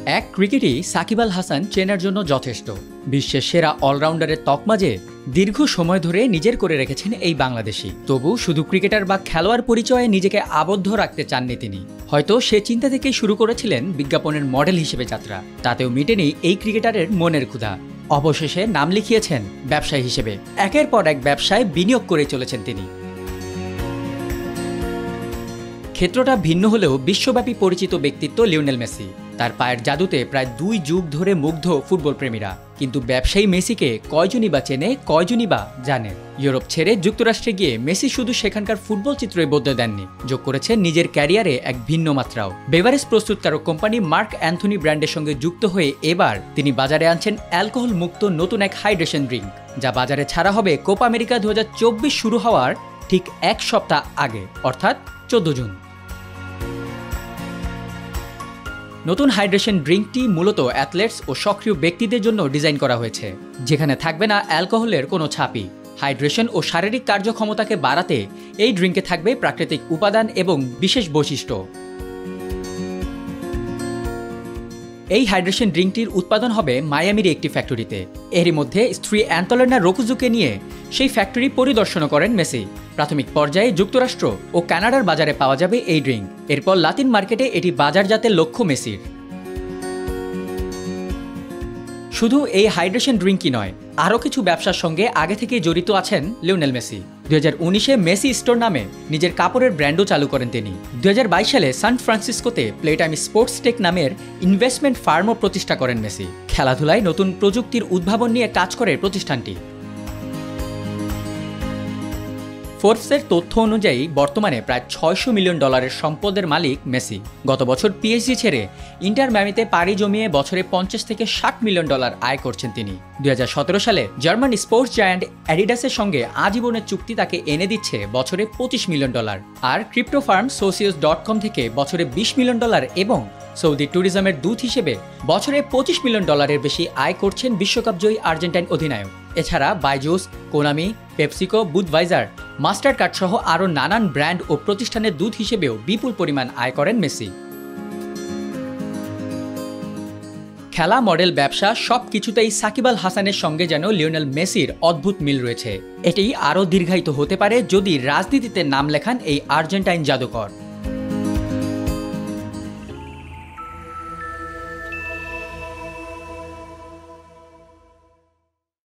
এক ক্রিকেটই সাকিব আল হাসান চেনার জন্য যথেষ্ট। বিশ্বের সেরা অলরাউন্ডারের তকমা যে দীর্ঘ সময় ধরে নিজের করে রেখেছেন এই বাংলাদেশি। তবু শুধু ক্রিকেটার বা খেলোয়াড় পরিচয়ে নিজেকে আবদ্ধ রাখতে চাননি তিনি। হয়তো সে চিন্তা থেকেই শুরু করেছিলেন বিজ্ঞাপনের মডেল হিসেবে যাত্রা। তাতেও মিটেনি এই ক্রিকেটারের মনের ক্ষুধা। অবশেষে নাম লিখিয়েছেন ব্যবসায়ী হিসেবে। একের পর এক ব্যবসায় বিনিয়োগ করে চলেছেন তিনি। ক্ষেত্রটা ভিন্ন হলেও বিশ্বব্যাপী পরিচিত ব্যক্তিত্ব লিওনেল মেসি। তার পায়ের জাদুতে প্রায় 2 যুগ ধরে মুগ্ধ ফুটবল প্রেমীরা। কিন্তু ব্যবসায়ী মেসিকে কয়জনই বা চেনে, কয়জনই বা জানে? ইউরোপ ছেড়ে যুক্তরাষ্ট্রে গিয়ে মেসি শুধু সেখানকার ফুটবল চিত্রই বদলে দেননি, যোগ করেছেন নিজের ক্যারিয়ারে এক ভিন্ন মাত্রাও। বেভারেজ প্রস্তুতকারক কোম্পানি মার্ক অ্যান্থনি ব্র্যান্ডের সঙ্গে যুক্ত হয়ে এবার তিনি বাজারে আনছেন অ্যালকোহল মুক্ত নতুন এক হাইড্রেশন ড্রিঙ্ক, যা বাজারে ছাড়া হবে কোপা আমেরিকা 2024 শুরু হওয়ার ঠিক 1 সপ্তাহ আগে, অর্থাৎ 14 জুন। নতুন হাইড্রেশন ড্রিঙ্কটি মূলত অ্যাথলেটস ও সক্রিয় ব্যক্তিদের জন্য ডিজাইন করা হয়েছে, যেখানে থাকবে না অ্যালকোহলের কোনো ছাপই। হাইড্রেশন ও শারীরিক কার্যক্ষমতাকে বাড়াতে এই ড্রিঙ্কে থাকবে প্রাকৃতিক উপাদান এবং বিশেষ বৈশিষ্ট্য। এই হাইড্রেশন ড্রিঙ্কটির উৎপাদন হবে মায়ামির একটি ফ্যাক্টরিতে। এরই মধ্যে স্ত্রী অ্যান্তলেনা রোকুজুকে নিয়ে সেই ফ্যাক্টরি পরিদর্শন করেন মেসি। প্রাথমিক পর্যায়ে যুক্তরাষ্ট্র ও কানাডার বাজারে পাওয়া যাবে এই ড্রিঙ্ক। এরপর লাতিন মার্কেটে এটি বাজারজাতের লক্ষ্য মেসির। শুধু এই হাইড্রেশন ড্রিঙ্কই নয়, আরও কিছু ব্যবসার সঙ্গে আগে থেকেই জড়িত আছেন লিওনেল মেসি। 2019-এ মেসি স্টোর নামে নিজের কাপড়ের ব্র্যান্ডও চালু করেন তিনি। 2022 সালে সান ফ্রান্সিসকোতে প্লেটাইম স্পোর্টস টেক নামের ইনভেস্টমেন্ট ফার্মও প্রতিষ্ঠা করেন মেসি। খেলাধুলায় নতুন প্রযুক্তির উদ্ভাবন নিয়ে কাজ করে প্রতিষ্ঠানটি। ফোর্বসের তথ্য অনুযায়ী বর্তমানে প্রায় $600 মিলিয়ন সম্পদের মালিক মেসি। গত বছর পিএসজি ছেড়ে ইন্টার মিয়ামিতে পাড়ি জমিয়ে বছরে $50 থেকে $60 মিলিয়ন আয় করছেন তিনি। 2017 সালে জার্মান স্পোর্টস জায়ান্ট অ্যাডিডাসের সঙ্গে আজীবনের চুক্তি তাকে এনে দিচ্ছে বছরে $25 মিলিয়ন। আর ক্রিপ্টো ফার্ম Socios.com থেকে বছরে $20 মিলিয়ন এবং সৌদি ট্যুরিজমের দূত হিসেবে বছরে $25 মিলিয়ন বেশি আয় করছেন বিশ্বকাপ জয়ী আর্জেন্টাইন অধিনায়ক। এছাড়া Byju's, Konami, PepsiCo, Budweiser, Mastercard সহ আরও নানান ব্র্যান্ড ও প্রতিষ্ঠানের দূত হিসেবেও বিপুল পরিমাণ আয় করেন মেসি। খেলা, মডেল, ব্যবসা সবকিছুতেই সাকিব আল হাসানের সঙ্গে যেন লিওনেল মেসির অদ্ভুত মিল রয়েছে। এটি আরও দীর্ঘায়িত হতে পারে যদি রাজনীতিতে নাম লেখান এই আর্জেন্টাইন জাদুকর।